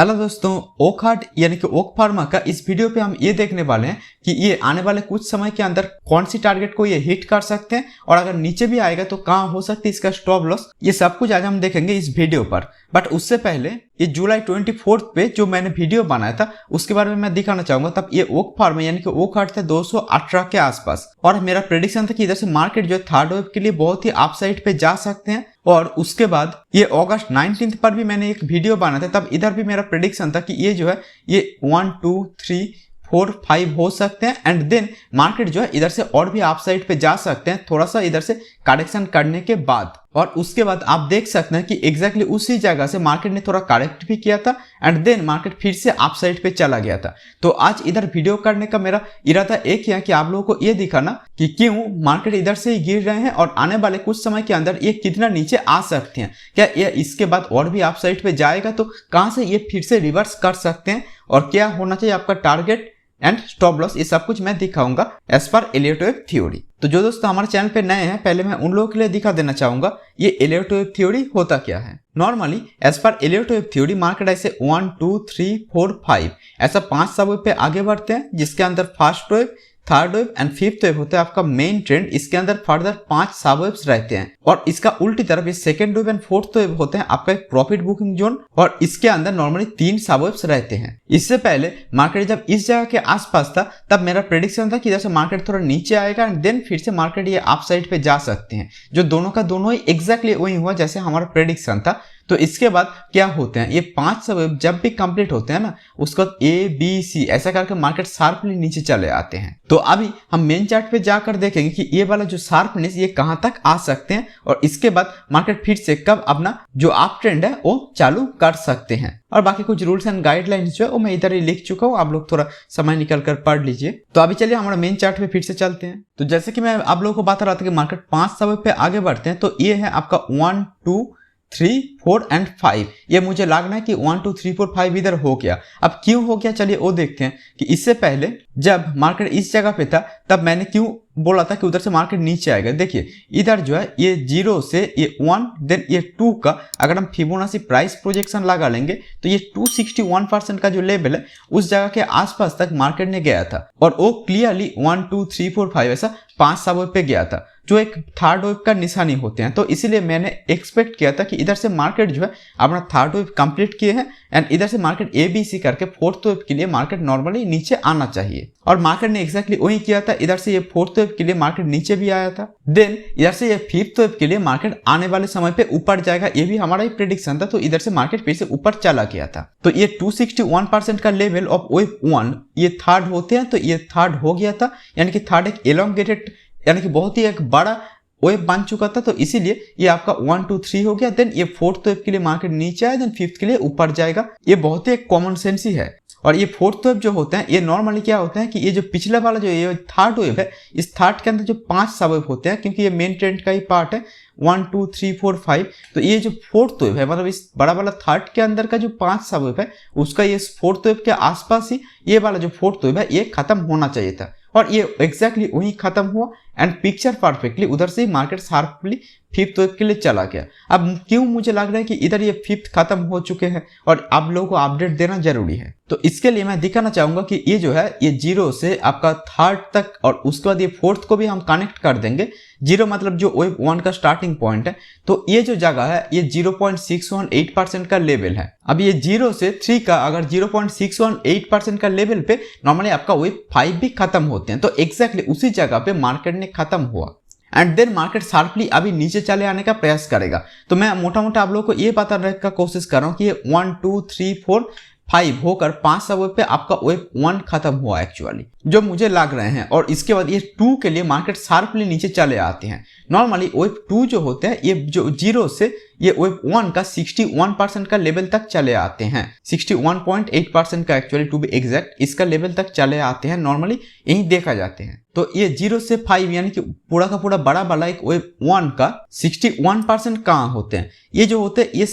Hello दोस्तों, okay heart यानी कि ओक फार्मा का इस वीडियो पे हम ये देखने वाले हैं कि ये आने वाले कुछ समय के अंदर कौन सी टारगेट को ये हिट कर सकते हैं और अगर नीचे भी आएगा तो कहाँ हो सकती है इसका स्टॉप लॉस। ये सब कुछ आज हम देखेंगे इस वीडियो पर। बट उससे पहले ये जुलाई 24 पे जो मैंने वीडियो बनाया था उसके बारे में मैं दिखाना चाहूंगा। तब ये ओक फार्मा यानी कि ओक हार्ट था 218 के आसपास और मेरा प्रेडिक्शन था कि इधर से मार्केट जो है थर्ड वेव के लिए बहुत ही अपसाइड पे जा सकते हैं। और उसके बाद ये अगस्त 19 पर भी मैंने एक वीडियो बनाया था, तब इधर भी मेरा प्रेडिक्शन था कि ये जो है ये 1 2 3 4 5 हो सकते हैं एंड देन मार्केट जो है इधर से और भी अपसाइड पे जा सकते हैं थोड़ा सा इधर से करेक्शन करने के बाद। और उसके बाद आप देख सकते हैं कि एग्जैक्टली उसी जगह से मार्केट ने थोड़ा करेक्ट भी किया था एंड देन मार्केट फिर से अपसाइड पे चला गया था। तो आज इधर वीडियो करने का मेरा इरादा एक ही है कि आप लोगों को ये दिखाना कि क्यों मार्केट इधर से ही गिर रहे हैं और आने वाले कुछ समय के अंदर ये कितना नीचे आ सकते हैं। क्या ये इसके बाद और भी अपसाइड पे जाएगा तो कहां से ये फिर से रिवर्स कर सकते हैं और क्या होना चाहिए आपका टारगेट एंड स्टॉप लॉस, ये सब कुछ मैं दिखाऊंगा as per Elliott wave theory. तो जो दोस्तों हमारे चैनल पे नए हैं, पहले मैं उन लोगों के लिए दिखा देना चाहूंगा ये एलियट वेव थ्योरी होता क्या है। Normally as per Elliott wave theory market ऐसे 1 2 3 4 5 ऐसा 5 सब वेव पे आगे बढ़ते हैं, जिसके अंदर first wave, third wave and fifth wave होता है आपका मेन ट्रेंड। इसके अंदर फर्दर 5 सब वेव्स रहते हैं और इसका उल्टी तरफ ये second wave and fourth wave होते हैं आपका एक प्रॉफिट बुकिंग जोन और इसके अंदर नॉर्मली 3 सब वेव्स रहते हैं। इससे पहले मार्केट जब इस जगह के आसपास था तब मेरा प्रेडिक्शन था कि जैसे मार्केट थोड़ा नीचे आएगा एंड देन फिर से मार्केट ये अप साइड पे जा सकते हैं, जो दोनों का दोनों ही एग्जैक्टली वही हुआ जैसे हमारा प्रेडिक्शन था। तो इसके बाद क्या होते हैं, ये 5 सब वेव जब भी कंप्लीट होते हैं ना उसके बाद ए बी सी ऐसा करके मार्केट शार्पली नीचे चले आते हैं। तो अभी हम मेन चार्ट पे जाकर देखेंगे कि ये वाला जो शार्पनेस ये कहां तक आ सकते हैं और इसके बाद मार्केट फिर से कब अपना जो अप ट्रेंड है वो चालू कर सकते हैं। और बाकी कुछ रूल्स एंड गाइडलाइंस जो है वो मैं इधर ही लिख चुका हूँ, आप लोग थोड़ा समय निकल कर पढ़ लीजिए। तो अभी चलिए हमारा मेन चार्ट पे फिर से चलते हैं। तो जैसे कि मैं आप लोगों को बता रहा था कि मार्केट 5 सब वेव पे आगे बढ़ते हैं, तो ये है आपका 1 2 3 4 एंड 5। ये मुझे लग रहा है कि 1 2 3 4 5 इधर हो गया। अब क्यों हो गया चलिए वो देखते हैं कि इससे पहले जब मार्केट इस जगह पे था तब मैंने क्यों बोला था कि उधर से मार्केट नीचे आएगा। देखिए इधर जो है ये 0 से ये 1 देन ये 2 का अगर हम फिबोनाची प्राइस प्रोजेक्शन लगा लेंगे तो ये 261% का जो लेवल है उस जगह के आसपास तक मार्केट ने गया था और वो क्लियरली 1 2 3 4 5 ऐसा 5 सब वेव पे गया था जो एक थर्ड वेव का निशानी होते हैं। तो इसीलिए मैंने एक्सपेक्ट किया था कि इधर से मार्केट जो है अपना थर्ड वेव कंप्लीट किए हैं एंड इधर से मार्केट ए बी सी करके फोर्थ वेव के लिए मार्केट नॉर्मली नीचे आना चाहिए और मार्केट ने एक्जैक्टली वही किया था। इधर से ये फोर्थ वेव के लिए मार्केट नीचे भी आया था, देन इधर से ये फिफ्थ वेव के लिए मार्केट आने वाले समय पे ऊपर जाएगा, ये भी हमारा ही प्रेडिक्शन था। तो इधर से मार्केट फिर से ऊपर चला गया था। तो ये 261% का लेवल ऑफ वेव 1 ये थर्ड होते हैं, तो ये थर्ड हो गया था, यानी कि थर्ड एक एलोंगेटेड यानी कि बहुत ही एक बड़ा वेव बन चुका था। तो इसीलिए ये आपका 1 2 3 हो गया, देन ये फोर्थ वेव के लिए मार्केट नीचे आया, देन फिफ्थ के लिए ऊपर जाएगा। ये बहुत ही एक कॉमन सेंस ही है। और ये फोर्थ वेव जो होते हैं ये नॉर्मली क्या होते हैं कि ये जो पिछला वाला जो ये थर्ड वेव है इस थर्ड के अंदर जो 5 सब वेव होते हैं, क्योंकि ये मेन ट्रेंड का ही पार्ट है 1 2 3 4 5। तो ये जो फोर्थ वेव है मतलब इस बड़ा वाला थर्ड के अंदर का जो 5 सब वेव है उसका ये फोर्थ वेव के आसपास ही ये वाला जो फोर्थ वेव है ये खत्म होना चाहिए था और ये एग्जैक्टली वही खत्म हुआ एंड पिक्चर परफेक्टली उधर से ही मार्केट शार्पली फिफ्थ वेव के लिए चला गया। अब क्यों मुझे लग रहा है कि इधर ये फिफ्थ खत्म हो चुके हैं और आप लोगों को अपडेट देना जरूरी है। तो इसके लिए मैं दिखाना चाहूंगा कि ये जो है ये 0 से आपका थर्ड तक और उसके बाद ये फोर्थ को भी हम कनेक्ट कर देंगे। 0 मतलब जो वेव 1 का स्टार्टिंग पॉइंट है, तो ये जो जगह है ये 0.618% का लेवल है। अब ये 0 से 3 का अगर 0.618% का लेवल पे नॉर्मली आपका वेव 5 भी खत्म होते हैं, तो एग्जैक्टली उसी जगह पे मार्केट ने खत्म हुआ एंड देन मार्केट शार्पली अभी नीचे चले आने का प्रयास करेगा। तो मैं मोटा मोटा आप लोगों को ये बताने का कोशिश कर रहा हूँ कि ये 1 2 3 4 5 होकर 5 सब वेव पे आपका वेव 1 खत्म हुआ एक्चुअली जो मुझे लग रहे हैं और इसके बाद ये 2 के लिए मार्केट शार्पली नीचे चले आते हैं। नॉर्मली वेव 2 जो होते हैं ये जो 0 से ये वेव 1 का 61% का लेवल तक चले आते हैं, 61.8% का एक्चुअली टू बी एग्जैक्ट इसका लेवल तक चले आते हैं, नॉर्मली यही देखा जाते हैं। तो ये 0 से 5 यानी कि पूरा का पूरा बड़ा वाला एक वेव 1 का 61% कहाँ होते हैं, ये जो होते हैं ये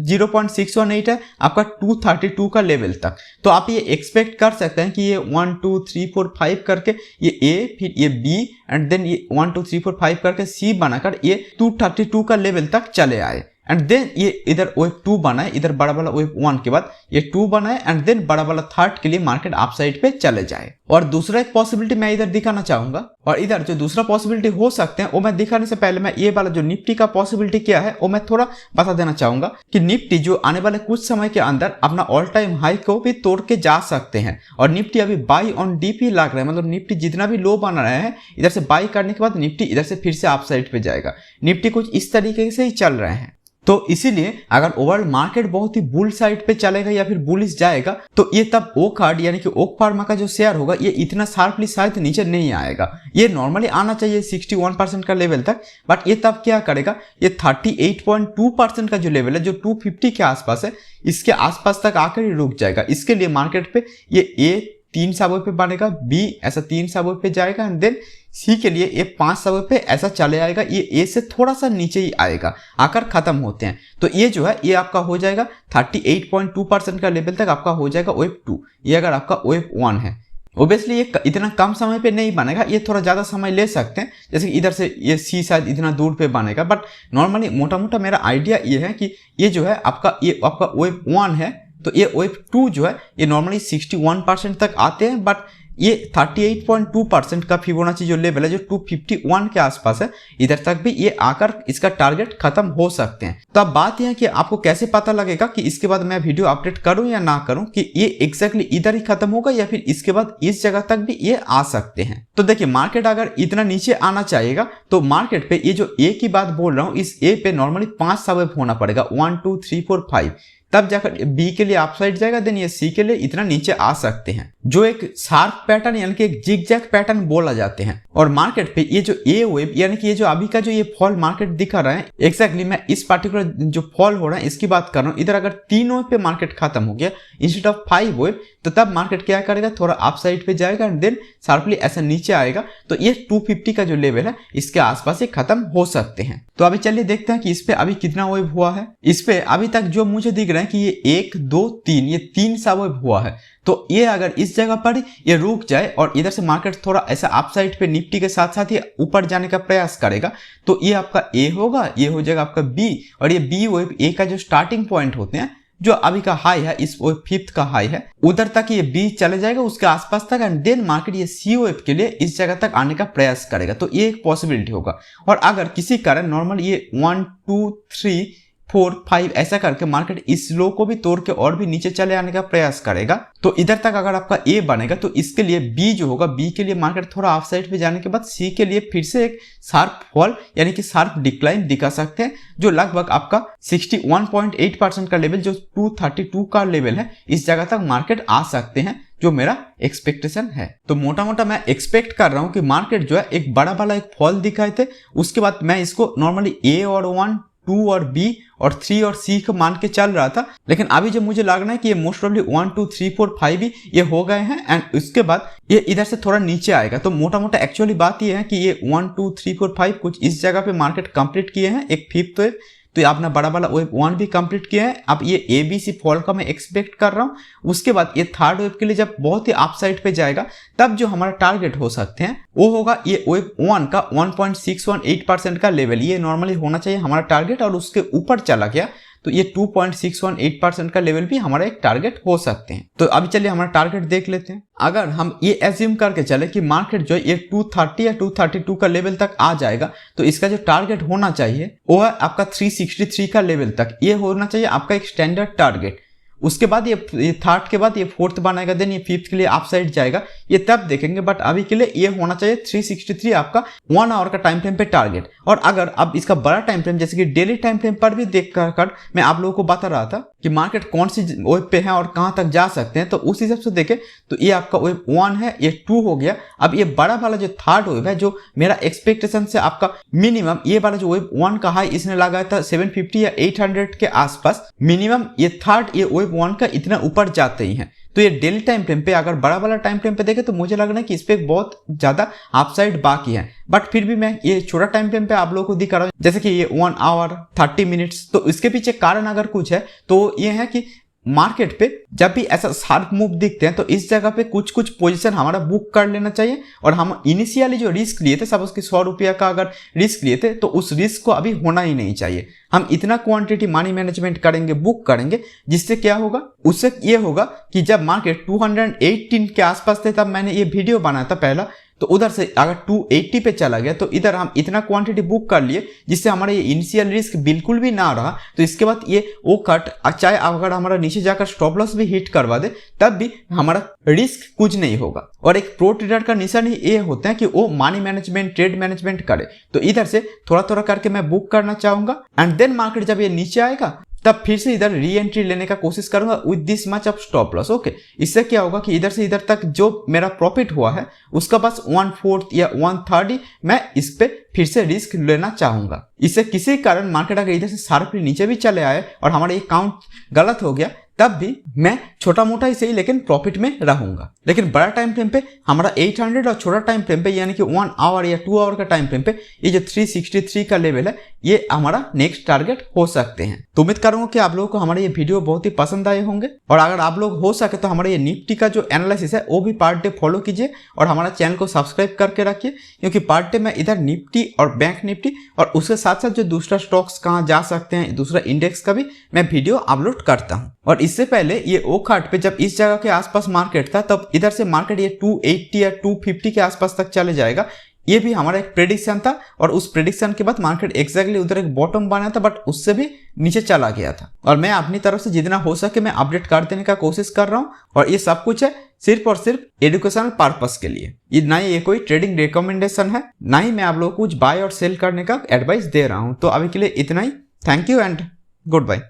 0.618 है आपका 232 का लेवल तक। तो आप ये एक्सपेक्ट कर सकते हैं कि ये 1 2 3 4 5 करके ये ए फिर ये बी एंड देन ये 1 2 3 4 5 करके सी बनाकर ये 232 का लेवल तक चले आए एंड देन ये इधर वेव 2 बनाए, इधर बड़ा वाला वेव 1 के बाद ये 2 बनाए एंड देन बड़ा वाला थर्ड के लिए मार्केट अपसाइड पे चले जाए। और दूसरा एक पॉसिबिलिटी मैं इधर दिखाना चाहूंगा, और इधर जो दूसरा पॉसिबिलिटी हो सकते हैं वो मैं दिखाने से पहले मैं ये वाला जो निफ्टी का पॉसिबिलिटी क्या है वो मैं थोड़ा बता देना चाहूंगा कि निफ्टी जो आने वाले कुछ समय के अंदर अपना ऑल टाइम हाई को भी तोड़ के जा सकते हैं। और निफ्टी अभी बाई ऑन डीपी लग रहा है, मतलब निफ्टी जितना भी लो बना रहे हैं इधर से बाई करने के बाद निफ्टी इधर से फिर से अपसाइड पे जाएगा। निफ्टी कुछ इस तरीके से ही चल रहे हैं। तो इसीलिए अगर ओवरऑल मार्केट बहुत ही बुल साइड पे चलेगा या फिर बुलिश जाएगा तो ये तब ओकहार्ट यानी कि ओक फार्मा का जो शेयर होगा ये इतना शार्पली शायद नीचे नहीं आएगा। ये नॉर्मली आना चाहिए 61% का लेवल तक, बट ये तब क्या करेगा, ये 38.2% का जो लेवल है जो 250 के आसपास है इसके आसपास तक आकर ही रुक जाएगा। इसके लिए मार्केट पे ये ए 3 साबों पे बनेगा, बी ऐसा 3 साबों पे जाएगा एंड देन सी के लिए ये 5 साबों पे ऐसा चले आएगा, ये ए से थोड़ा सा नीचे ही आएगा, आकर खत्म होते हैं। तो ये जो है ये आपका हो जाएगा 38.2% का लेवल तक आपका हो जाएगा वेव 2। ये अगर आपका वेव 1 है, ओबियसली ये इतना कम समय पे नहीं बनेगा, ये थोड़ा ज़्यादा समय ले सकते हैं। जैसे कि इधर से ये सी शायद इतना दूर पे बनेगा, बट नॉर्मली मोटा मोटा मेरा आइडिया ये है कि ये जो है आपका वेव 1 है, तो ये वेव 2 जो है ये नॉर्मली 61% तक आते हैं, बट ये 38.2% का फिबोनाची जो लेवल है जो 251 के आसपास है इधर तक भी ये आकर इसका टारगेट खत्म हो सकते हैं। तो अब बात यह है कि आपको कैसे पता लगेगा कि इसके बाद मैं वीडियो अपडेट करूं या ना करूं कि ये एग्जैक्टली इधर ही खत्म होगा या फिर इसके बाद इस जगह तक भी ये आ सकते हैं। तो देखिए मार्केट अगर इतना नीचे आना चाहेगा तो मार्केट पे ये जो ए की बात बोल रहा हूँ इस ए पे नॉर्मली 5 सबवेव होना पड़ेगा, 1 2 3 4 5, तब जाकर बी के लिए अपसाइड जाएगा, देन ये सी के लिए इतना नीचे आ सकते हैं, जो एक शार्प पैटर्न यानी कि एक जिगजैग पैटर्न बोला जाते हैं। और मार्केट पे ये जो ए वेव यानी कि ये जो अभी का जो ये फॉल मार्केट दिखा रहा है एग्जैक्टली मैं इस पर्टिकुलर जो फॉल हो रहा है इसकी बात कर रहा हूँ। इधर अगर 3 वेव पे मार्केट खत्म हो गया इंस्टेड ऑफ 5 वेव, तो तब मार्केट क्या करेगा, थोड़ा अपसाइड पे जाएगा एंड देन शार्पली ऐसा नीचे आएगा। तो ये 250 का जो लेवल है इसके आसपास ही खत्म हो सकते हैं। तो अभी चलिए देखते हैं कि इस पे अभी कितना वेव हुआ है। इस पे अभी तक जो मुझे दिख रहा है कि ये 1 2 3 ये 3 सा वेव हुआ है। तो ये अगर इस जगह पर ये रुक जाए और इधर से मार्केट थोड़ा ऐसा अपसाइड पे निफ्टी के साथ साथ ये ऊपर जाने का प्रयास करेगा तो ये आपका ए होगा, ये हो जाएगा आपका बी, और ये बी वेव ए का जो स्टार्टिंग पॉइंट होते हैं जो अभी का हाई है इस वेव 5th का हाई है उधर तक ये बी चले जाएगा उसके आसपास तक एंड देन मार्केट ये सी वेव के लिए इस जगह तक आने का प्रयास करेगा। तो ये एक पॉसिबिलिटी होगा। और अगर किसी कारण नॉर्मल ये 1 2 3 4 5 ऐसा करके मार्केट इस लो को भी तोड़ के और भी नीचे चले आने का प्रयास करेगा तो इधर तक अगर आपका ए बनेगा तो इसके लिए बी जो होगा, बी के लिए मार्केट थोड़ा ऑफ साइड पे जाने के बाद सी के लिए फिर से एक शार्प फॉल यानी कि शार्प डिक्लाइन दिखा सकते हैं, जो लगभग आपका 61.8% का लेवल जो 232 का लेवल है इस जगह तक मार्केट आ सकते हैं, जो मेरा एक्सपेक्टेशन है। तो मोटा मोटा मैं एक्सपेक्ट कर रहा हूं कि मार्केट जो है एक बड़ा वाला एक फॉल दिखाए थे, उसके बाद मैं इसको नॉर्मली ए और 1 2 और बी और 3 और सी को मान के चल रहा था, लेकिन अभी जब मुझे लग रहा है कि ये मोस्ट प्रोबेबली 1 2 3 4 5 भी ये हो गए हैं एंड उसके बाद ये इधर से थोड़ा नीचे आएगा। तो मोटा मोटा एक्चुअली बात ये है कि ये 1 2 3 4 5 कुछ इस जगह पे मार्केट कंप्लीट किए हैं, एक 5th वेव तो ये अपना बड़ा वाला वेव 1 भी कंप्लीट किया है। अब ये ए बी सी फॉल का मैं एक्सपेक्ट कर रहा हूँ। उसके बाद ये थर्ड वेव के लिए जब बहुत ही अपसाइड पे जाएगा तब जो हमारा टारगेट हो सकते हैं वो होगा ये वेव 1 का 1.618% का लेवल, ये नॉर्मली होना चाहिए हमारा टारगेट, और उसके ऊपर चला गया तो ये 2.618% का लेवल भी हमारा एक टारगेट हो सकते हैं। तो अभी चलिए हमारा टारगेट देख लेते हैं। अगर हम ये एज्यूम करके चले कि मार्केट जो है ये 230 या 232 का लेवल तक आ जाएगा तो इसका जो टारगेट होना चाहिए वो है आपका 363 का लेवल तक, ये होना चाहिए आपका एक स्टैंडर्ड टारगेट। उसके बाद ये थर्ड के बाद ये 4th बनाएगा, देन ये 5th के लिए अपसाइड जाएगा, ये तब देखेंगे। बट अभी के लिए ये होना चाहिए 363 आपका 1 आवर का टाइम फ्रेम पे टारगेट। और अगर अब इसका बड़ा टाइम फ्रेम जैसे कि डेली टाइम फ्रेम पर भी देख कर मैं आप लोगों को बता रहा था कि मार्केट कौन सी वेव पे है और कहां तक जा सकते हैं, तो उस हिसाब से देखें तो ये आपका वेव 1 है, ये 2 हो गया। अब ये बड़ा वाला जो थर्ड वेव है जो मेरा एक्सपेक्टेशन से आपका मिनिमम ये वाला जो वेव 1 का हाई इसने लगाया था 750 या 800 के आसपास, मिनिमम ये थर्ड ये वेव 1 का इतना ऊपर जाते ही हैं। तो ये डेली टाइम फ्रेम पे अगर बड़ा वाला टाइम फ्रेम पे देखें तो मुझे लग रहा है कि इस पे बहुत ज्यादा अपसाइड बाकी है, बट फिर भी मैं ये छोटा टाइम फ्रेम पे आप लोगों को दिखा रहा हूं जैसे कि ये 1 आवर 30 मिनट्स। तो इसके पीछे कारण अगर कुछ है तो ये है कि मार्केट पे जब भी ऐसा शार्प मूव दिखते हैं तो इस जगह पे कुछ कुछ पोजीशन हमारा बुक कर लेना चाहिए। और हम इनिशियली जो रिस्क लिए थे, सपोज कि 100 रुपया का अगर रिस्क लिए थे तो उस रिस्क को अभी होना ही नहीं चाहिए। हम इतना क्वांटिटी मनी मैनेजमेंट करेंगे, बुक करेंगे, जिससे क्या होगा, उससे ये होगा कि जब मार्केट 218 के आसपास थे तब मैंने ये वीडियो बनाया था पहला, तो उधर से अगर 280 पे चला गया तो इधर हम इतना क्वांटिटी बुक कर लिए जिससे हमारा ये इनिशियल रिस्क बिल्कुल भी ना रहा। तो इसके बाद ये वो कट चाहे अगर हमारा नीचे जाकर स्टॉप लॉस भी हिट करवा दे तब भी हमारा रिस्क कुछ नहीं होगा। और एक प्रो ट्रेडर का निशान ही ये होता है कि वो मनी मैनेजमेंट, ट्रेड मैनेजमेंट करे। तो इधर से थोड़ा थोड़ा करके मैं बुक करना चाहूंगा एंड देन मार्केट जब ये नीचे आएगा तब फिर से इधर री एंट्री लेने का कोशिश करूंगा with this much of stop loss. Okay, इससे क्या होगा कि इधर से इधर तक जो मेरा प्रॉफिट हुआ है उसका बस 1/4 या 1/3 मैं इस पे फिर से रिस्क लेना चाहूंगा। इससे किसी कारण मार्केट अगर इधर से शार्पली नीचे भी चले आए और हमारा ये काउंट गलत हो गया तब भी मैं छोटा मोटा ही सही लेकिन प्रॉफिट में रहूंगा। लेकिन बड़ा टाइम फ्रेम पे हमारा 800 और छोटा टाइम फ्रेम पे यानी कि 1 आवर या 2 आवर का टाइम फ्रेम पे ये जो 363 का लेवल है ये हमारा नेक्स्ट टारगेट हो सकते हैं। तो उम्मीद करूंगा कि आप लोगों को हमारे ये वीडियो बहुत ही पसंद आए होंगे। और अगर आप लोग हो सके तो हमारे ये निफ्टी का जो एनालिसिस है वो भी पार्ट डे फॉलो कीजिए और हमारा चैनल को सब्सक्राइब करके रखिए, क्योंकि पार्ट डे में इधर निफ्टी और बैंक निफ्टी और उसके साथ साथ जो दूसरा स्टॉक्स कहाँ जा सकते हैं, दूसरा इंडेक्स का भी मैं वीडियो अपलोड करता हूँ। और इससे पहले ये ओखाट पे जब इस जगह के आसपास मार्केट था तब इधर से मार्केट ये 280 या 250 के आसपास तक चले जाएगा, ये भी हमारा एक प्रेडिक्शन था। और उस प्रेडिक्शन के बाद मार्केट एग्जैक्टली उधर एक बॉटम बना था बट उससे भी नीचे चला गया था। और मैं अपनी तरफ से जितना हो सके मैं अपडेट कर देने का कोशिश कर रहा हूँ। और ये सब कुछ है सिर्फ और सिर्फ एजुकेशनल पर्पस के लिए, ये ना ही ये कोई ट्रेडिंग रिकमेंडेशन है, ना ही मैं आप लोगों को कुछ बाय और सेल करने का एडवाइस दे रहा हूँ। तो अभी के लिए इतना ही। Thank you and good bye.